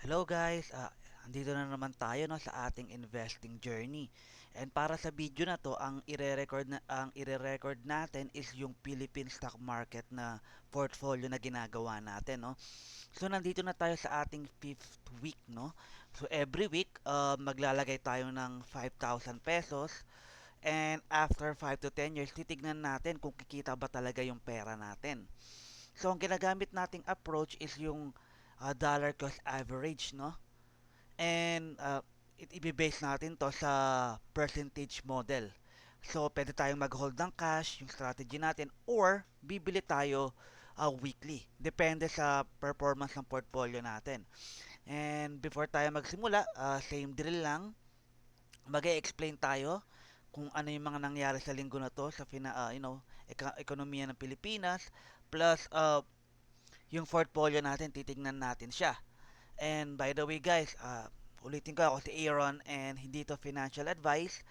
Hello guys, andito na naman tayo no sa ating investing journey. And para sa video na to, ang ire-record natin is yung Philippine stock market na portfolio na ginagawa natin, no. So nandito na tayo sa ating fifth week, no. So every week, maglalagay tayo ng 5,000 pesos, and after 5 to 10 years titignan natin kung kikita ba talaga yung pera natin. So ang ginagamit nating approach is yung dollar cost average, no? And ibe-base natin to sa percentage model. So, pwede tayong mag-hold ng cash, yung strategy natin, or bibili tayo weekly. Depende sa performance ng portfolio natin. And before tayo magsimula, same drill lang. Mag-explain tayo kung ano yung mga nangyari sa linggo na to sa ekonomiya ng Pilipinas, plus yung portfolio natin, titignan natin siya. And by the way guys, ulitin ko, ako si Aaron and hindi to financial advice.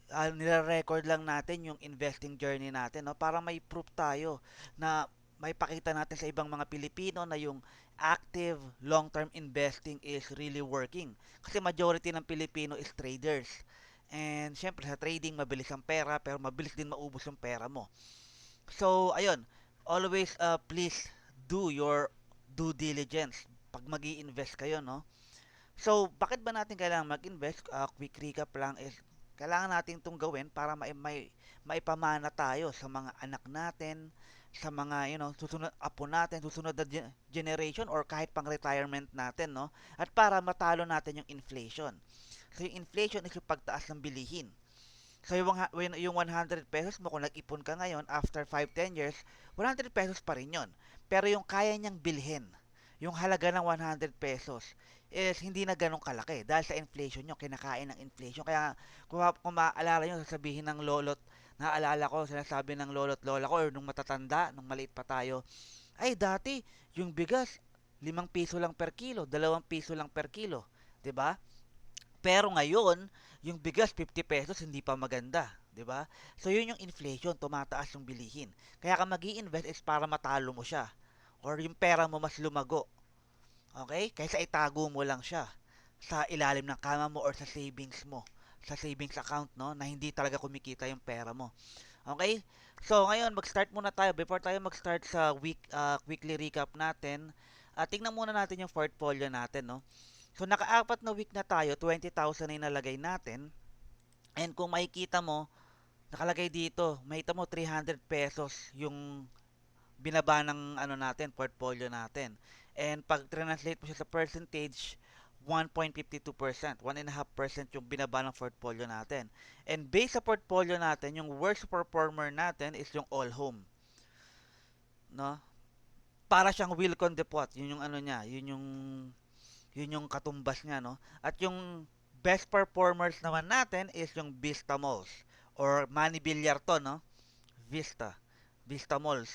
Nire-record lang natin yung investing journey natin, no, para may proof tayo na may pakita natin sa ibang mga Pilipino na yung active long-term investing is really working. Kasi majority ng Pilipino is traders. And syempre sa trading mabilis ang pera pero mabilis din maubos yung pera mo. So ayun, always please do your due diligence pag magi-invest kayo, no? So, bakit ba natin kailangan mag-invest? Quick recap lang is kailangan natin itong gawin para maipamana tayo sa mga anak natin, sa mga, susunod apo natin, susunod na generation or kahit pang retirement natin, no? At para matalo natin yung inflation. So, yung inflation is yung pagtaas ng bilihin. So, yung 100 pesos mo, kung nag-ipon ka ngayon, after 5 10 years, 100 pesos pa rin yun. Pero yung kaya niyang bilhin, yung halaga ng 100 pesos, is hindi na ganun kalaki. Dahil sa inflation nyo, kinakain ng inflation. Kaya, kung maaalala nyo, sasabihin ng lolot, naalala ko, sinasabi ng lolo't lola ko, or nung matatanda, nung maliit pa tayo, ay dati, yung bigas, 5 piso lang per kilo, 2 piso lang per kilo. 'Di ba? Pero ngayon, yung bigas 50 pesos hindi pa maganda, 'di ba? So yun yung inflation, tumataas yung bilihin. Kaya ka magi-invest is para matalo mo siya or yung pera mo mas lumago. Okay? Kaysa itago mo lang siya sa ilalim ng kama mo or sa savings mo, sa savings account, no, na hindi talaga kumikita yung pera mo. Okay? So ngayon mag-start muna tayo before tayo mag-start sa weekly recap natin. Tingnan muna natin yung portfolio natin, no. So naka-apat na week na tayo, 20,000 na inalagay natin. And kung makikita mo, nakalagay dito, makita mo 300 pesos yung binaba ng ano natin, portfolio natin. And pag translate mo siya sa percentage, 1.52%, 1.5% yung binaba ng portfolio natin. And based sa portfolio natin, yung worst performer natin is yung all home, no? Para siyang Wilcon Depot, yun yung ano niya, yun yung katumbas niya, no? At yung best performers naman natin is yung Vista Malls or Manny Villar to, no? Vista. Vista Malls.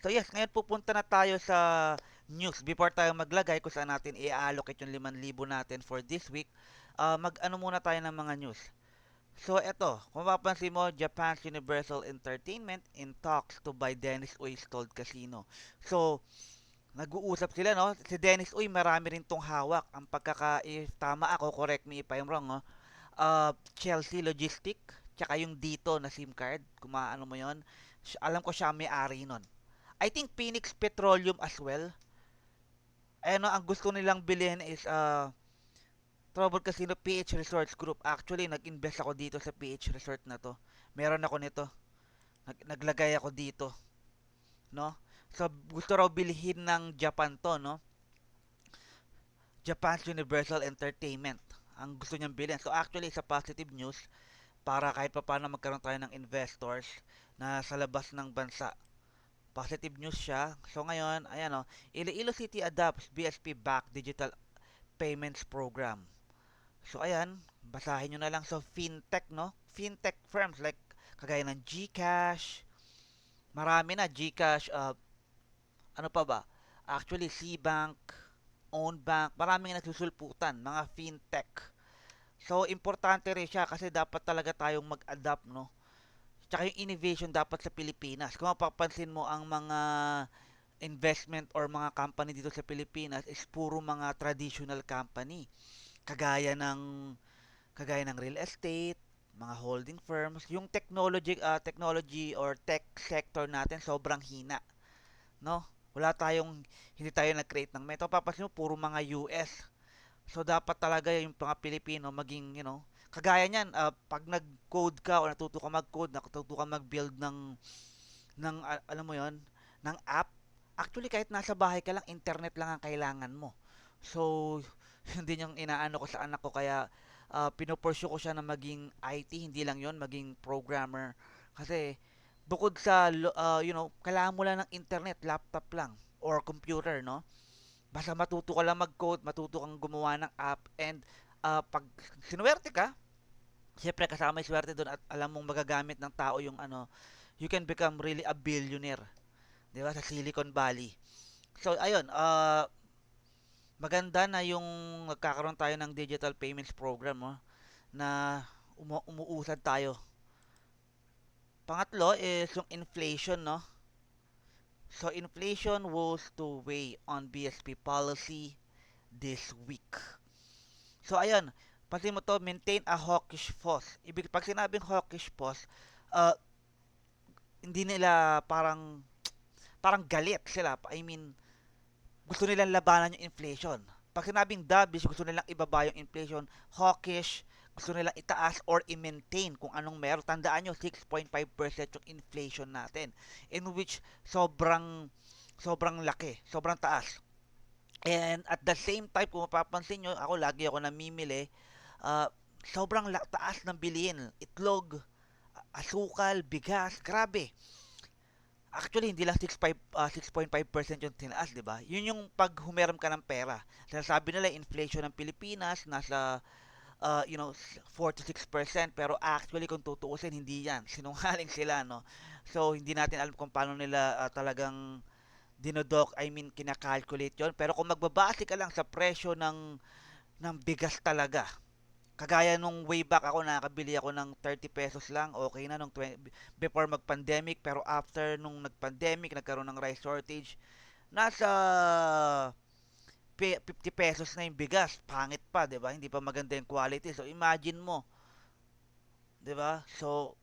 So yes, ngayon pupunta na tayo sa news. Before tayo maglagay kung saan natin i-allocate yung 5,000 natin for this week, mag-ano muna tayo ng mga news. So eto, kung mapapansin mo, Japan's Universal Entertainment in talks to buy Dennis Uy stalled casino. So, nag-uusap sila, no? Si Dennis Uy, marami rin tong hawak. If tama ako, correct me if I'm wrong, no? Chelsea Logistic, tsaka yung dito na SIM card, kung maano mo yon. Alam ko siya may-ari nun. I think Phoenix Petroleum as well. Ano, ang gusto nilang bilhin is Trouble Casino PH Resorts Group. Actually, nag-invest ako dito sa PH Resort na to. Meron ako nito. Naglagay ako dito, no? So, gusto raw bilhin ng Japan to, no? Japan's Universal Entertainment ang gusto niyang bilhin. So actually, sa positive news para kahit pa paano magkaroon tayo ng investors na sa labas ng bansa. Positive news siya. So ngayon, ayan o, Iloilo City adopts BSP-backed digital payments program. So ayan, basahin nyo na lang. So fintech, no? Fintech firms like kagaya ng GCash, marami na GCash, ano pa ba? Actually, Cbank, Own Bank, maraming nagsusulputan, mga fintech. So, importante rin siya kasi dapat talaga tayong mag-adapt, no? Tsaka yung innovation dapat sa Pilipinas. Kung mapapansin mo ang mga investment or mga company dito sa Pilipinas is puro mga traditional company. Kagaya ng kagaya ng real estate, mga holding firms, yung technology or tech sector natin sobrang hina, no? Hindi tayo nag-create ng meta. Papansin mo, puro mga US. So, dapat talaga yung mga Pilipino maging, kagaya niyan, pag nag-code ka o natuto ka mag-code, natuto ka mag-build alam mo yon ng app, actually kahit nasa bahay ka lang, internet lang ang kailangan mo. So, yun din yung inaano ko sa anak ko, kaya pinopursue ko siya na maging IT, hindi lang yon maging programmer. Kasi, bukod sa, kailangan mo lang ng internet, laptop lang, or computer, no? Basta matuto ka lang mag-code, matuto kang gumawa ng app, and pag sinuwerte ka, siyempre kasama yung swerte doon at alam mong magagamit ng tao yung you can become really a billionaire, 'di ba, sa Silicon Valley. So ayun, maganda na yung nagkakaroon tayo ng digital payments program, na umuusad tayo. Pangatlo is yung inflation, no? So inflation was to weigh on BSP policy this week. So ayun, pansin mo to, maintain a hawkish pause. Pag sinabing hawkish pause, uh, hindi nila parang galit sila. I mean, gusto nilang labanan yung inflation. Pag sinabing dovish, gusto nilang ibaba yung inflation. Hawkish, gusto nilang itaas or i-maintain kung anong meron. Tandaan nyo, 6.5% yung inflation natin. In which, sobrang laki, sobrang taas. And at the same time, kung mapapansin nyo, lagi ako namimili, uh, taas ng bilihin. Itlog, asukal, bigas, grabe. Actually, hindi lang 6.5% yung tinaas, di ba? Yun yung pag humiram ka ng pera. Sinasabi nila, inflation ng Pilipinas, nasa, 4 to 6%, pero actually, kung tutuusin, hindi yan. Sinungaling sila, no? So, hindi natin alam kung paano nila talagang kinakalculate yon. Pero kung magbabase ka lang sa presyo ng bigas talaga, kagaya nung way back ako, nakakabili ako ng 30 pesos lang, okay na nung before mag-pandemic, pero after nung nag-pandemic, nagkaroon ng rice shortage, nasa 50 pesos na yung bigas, pangit pa, 'di ba? Hindi pa maganda yung quality. So imagine mo, 'di ba? So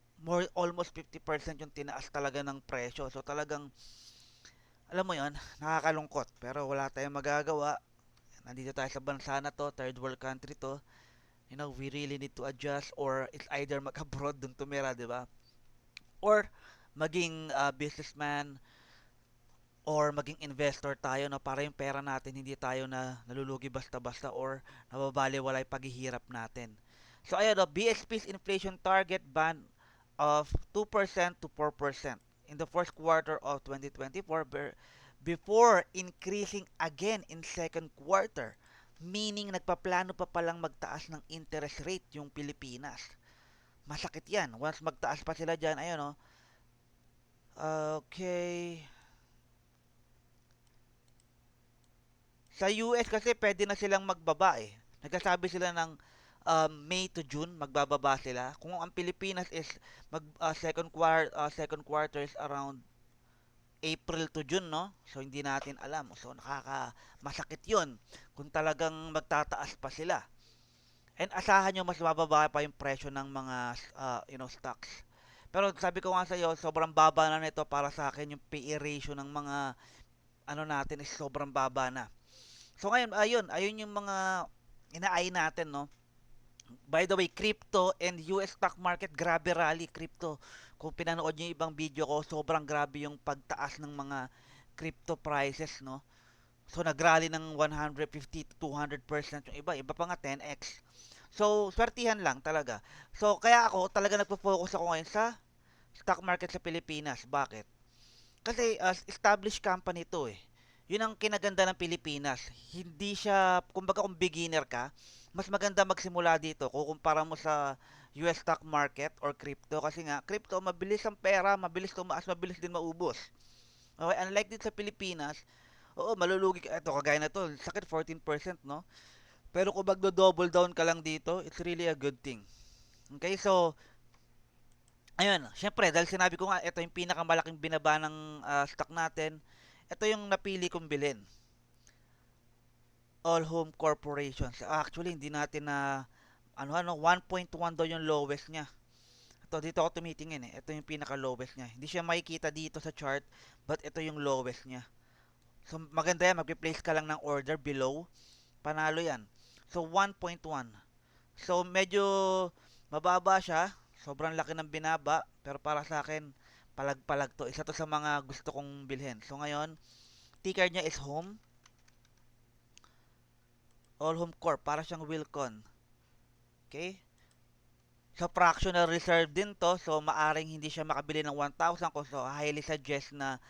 almost 50% yung tinaas talaga ng presyo. So talagang alam mo 'yon, nakakalungkot, pero wala tayong magagawa. Nandito tayo sa bansa na to, third world country to. We really need to adjust, or it's either mag-abroad dun tumira, di ba? Or maging businessman or maging investor tayo, na para yung pera natin hindi tayo na nalulugi basta-basta or nababaliwala yung paghihirap natin. So ayun, BSP's inflation target band of 2% to 4% in the first quarter of 2024 before increasing again in second quarter. Meaning, nagpaplano pa palang magtaas ng interest rate yung Pilipinas. Masakit yan. Once magtaas pa sila dyan, ayun, no? Okay. Sa US kasi pwede na silang magbaba eh. Nagsasabi sila ng May to June magbababa sila. Kung ang Pilipinas is second quarter is around April to June, no? So hindi natin alam. So masakit 'yon kung talagang magtataas pa sila. And asahan nyo mas mababa pa yung presyo ng mga stocks. Pero sabi ko nga sa iyo, sobrang baba na nito para sa akin. Yung PE ratio ng mga natin is sobrang baba na. So ngayon, ayun yung mga inaay natin, no? By the way, crypto and US stock market, grabe rally crypto. Kung pinanood niyo yung ibang video ko, sobrang grabe yung pagtaas ng mga crypto prices, no? So nagrally ng 150 to 200% yung iba, iba pa nga 10x. So swertihan lang talaga. So kaya ako talaga nagpo-focus ako ngayon sa stock market sa Pilipinas. Bakit? Kasi established company to eh. Yun ang kinaganda ng Pilipinas. Hindi siya, kumbaga kung beginner ka, mas maganda magsimula dito kukumpara mo sa US stock market or crypto. Kasi nga, crypto, mabilis ang pera, mabilis tumaas, mabilis din maubos. Okay, unlike dito sa Pilipinas, oo, malulugi ka. Ito, kagaya na to, sakit 14%, no? Pero kung magdo-double down ka lang dito, it's really a good thing. Okay, so, ayun, syempre, dahil sinabi ko nga, ito yung pinakamalaking binaba ng stock natin. ito yung napili kong bilhin. All Home Corporation. Actually, hindi natin na, 1.1 daw yung lowest niya. Ito, dito ako tumitingin eh. Ito yung pinaka-lowest niya. Hindi siya makikita dito sa chart, but ito yung lowest niya. So, maganda yan. Mag-place ka lang ng order below. Panalo yan. So, 1.1. So, medyo mababa siya. Sobrang laki ng binaba. Pero para sa akin, palag-palag to. Isa to sa mga gusto kong bilhin. So, ngayon, ticker niya is Home. All Home Corp. Para siyang Wilcon. Okay? So, fractional reserve din to. So, maaring hindi siya makabili ng 1,000 ko. So, highly suggest na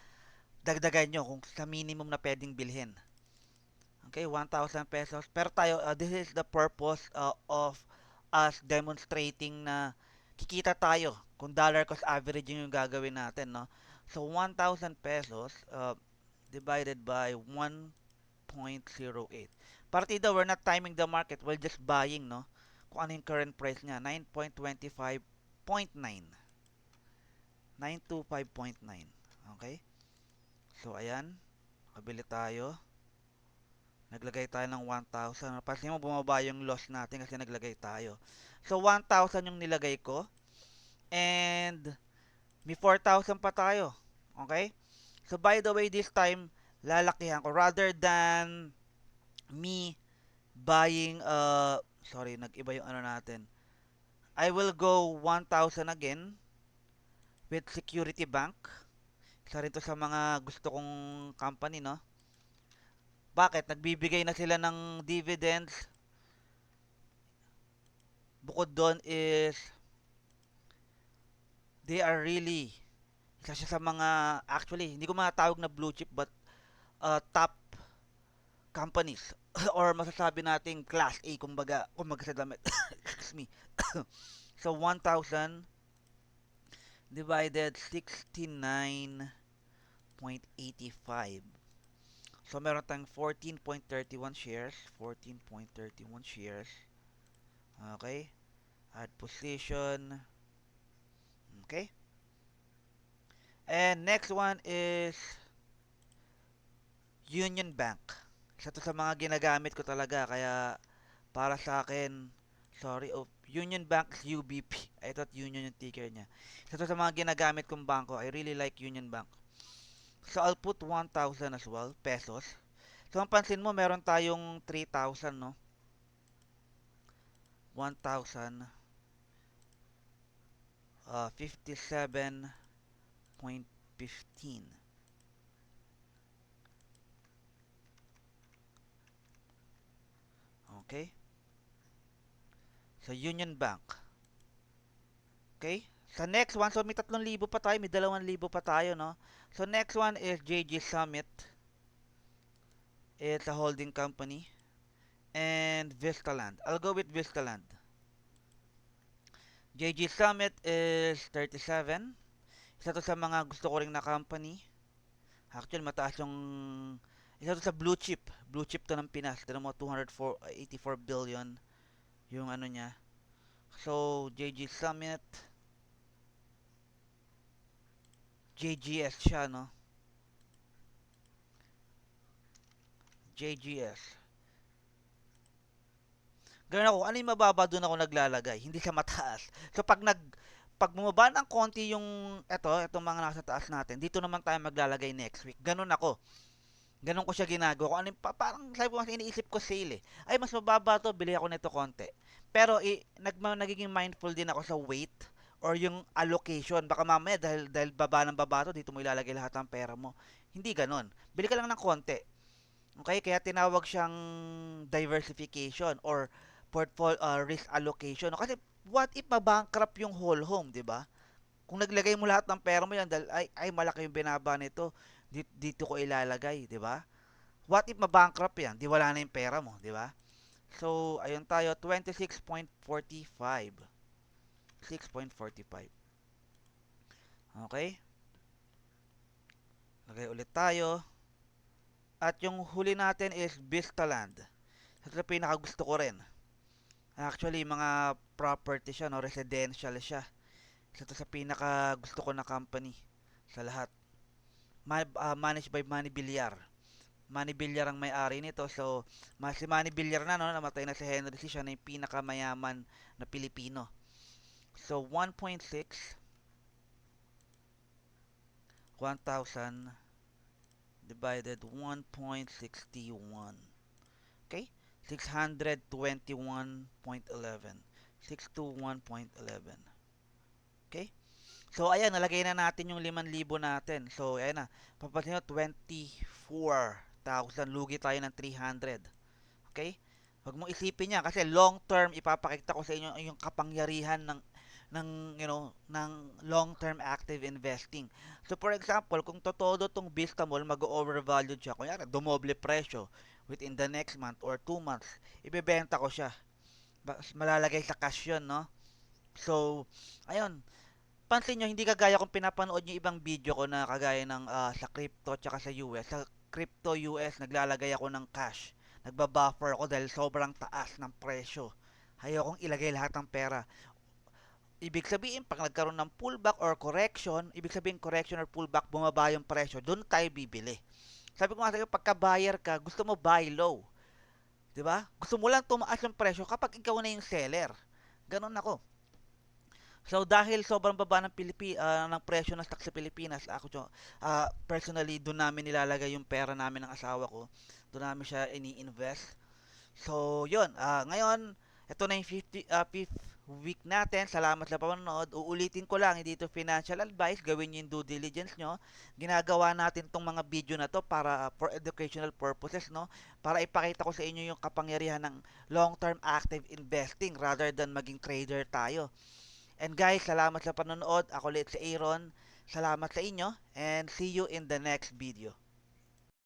dagdagan nyo kung sa minimum na pwedeng bilhin. Okay, 1,000 pesos. Pero tayo, this is the purpose of us demonstrating na kikita tayo kung dollar cost averaging yung gagawin natin, no? So, 1,000 pesos divided by 1.08. Partida, we're not timing the market. We're just buying, no? Kung ano yung current price niya. 9.25.9. 925.9. Okay? So, ayan. Kabili tayo. Naglagay tayo ng 1,000. Pansin mo, bumaba yung loss natin kasi naglagay tayo. So, 1,000 yung nilagay ko. And, may 4,000 pa tayo. Okay? So, by the way, this time, lalakihan ko. Rather than me buying, sorry, nag-iba yung ano natin. I will go 1,000 again with Security Bank. Isa rin to sa mga gusto kong company, no? Bakit? Nagbibigay na sila ng dividends. Bukod doon is they are really isa siya sa mga actually hindi ko matawag na blue chip but top companies or masasabi nating class A kumbaga sa damit. Excuse me. So 1,000 divided 69.85. So meron tayong 14.31 shares, 14.31 shares. Okay? Add position. Okay? And next one is Union Bank. Isa to sa mga ginagamit ko talaga. Kaya para sa akin, sorry, Union Bank is UBP. I thought Union yung ticker niya. Isa to sa mga ginagamit kong banko. I really like Union Bank. So I'll put 1,000 as well, pesos. So ang pansin mo, meron tayong 3,000, no? 1,000, 57.15. Okay? So Union Bank. Okay? Sa next one, so may 3,000 pa tayo, may 2,000 pa tayo, no? So next one is JG Summit. It's a holding company. And Vistaland. I'll go with Vistaland. JG Summit is 37. Isa to sa mga gusto ko ring na company. Actually, mataas yung isa to sa blue chip. Blue chip to ng Pinas. Tignan mo, 84 billion yung ano niya. So, JG Summit. JGS siya, no? JGS. Ganun ako, ano yung mababa doon ako naglalagay, hindi sa mataas. So pag bumaba ng konti yung etong mga nasa taas natin, dito naman tayo maglalagay next week. Ganun ako. Ganun ko siya ginagawa. Kung ano parang sabi ko kasi iniisip ko sale eh. Ay mas mababa to, bili ako nito konti. Pero nagiging mindful din ako sa weight or yung allocation. Baka mamaya dahil baba ng baba to, dito mo ilalagay lahat ng pera mo. Hindi ganun. Bili ka lang ng konti. Okay, kaya tinawag siyang diversification or portfolio risk allocation. Kasi what if mabankrupt yung whole home, 'di ba? Kung naglagay mo lahat ng pera mo yan dahil ay malaki yung binaba nito, dito ko ilalagay, 'di ba? What if mabankrupt yan? Di wala na yung pera mo, 'di ba? So, ayun tayo 26.45. 6.45. Okay? Lagay ulit tayo. At yung huli natin is Vistaland. Ito pinaka gusto ko rin. Actually, mga property siya, no? Residential siya. Isa to sa pinaka gusto ko na company sa lahat. managed by Manny Villar. Manny Villar ang may-ari nito. So, si Manny Villar na, no, namatay na si Henry C. Siya na yung pinakamayaman na Pilipino. So, 1.6, 1,000 divided 1.61. Okay? 621.11. 621.11. Okay? So, ayan, nalagay na natin yung 5,000 natin. So, ayan na. Papansin nyo, 24,000. Lugi tayo ng 300. Okay? Huwag mong isipin niya kasi long term ipapakita ko sa inyo yung kapangyarihan ng long term active investing. So for example, kung totoo tong Vista Mall mag-overvalued siya, kunyari dumoble presyo within the next month or 2 months, ibebenta ko siya. Malalagay sa cash yun, no? So, ayun, pansin nyo, hindi kagaya kung pinapanood nyo ibang video ko na kagaya ng sa crypto tsaka sa US. Sa crypto US, naglalagay ako ng cash. Nagbabuffer ako dahil sobrang taas ng presyo. Ayokong ilagay lahat ng pera. Ibig sabihin, pag nagkaroon ng pullback or correction, ibig sabihin correction or pullback, bumaba yung presyo, doon tayo bibili. Sabi ko nga sa'yo, pagka buyer ka, gusto mo buy low. 'Di ba? Gusto mo lang tumaas yung presyo kapag ikaw na yung seller. Ganun ako. So dahil sobrang baba ng ng presyo ng stock sa Pilipinas, personally doon namin nilalagay yung pera namin ng asawa ko. Doon namin siya ini-invest. So, yun. Ngayon, ito na yung 5th week natin. Salamat sa panonood. Uulitin ko lang, hindi ito financial advice. Gawin nyo yung due diligence nyo. Ginagawa natin tong mga video na to para for educational purposes, no? Para ipakita ko sa inyo yung kapangyarihan ng long-term active investing rather than maging trader tayo. And guys, salamat sa panonood. Ako ulit si Aaron. Salamat sa inyo and see you in the next video.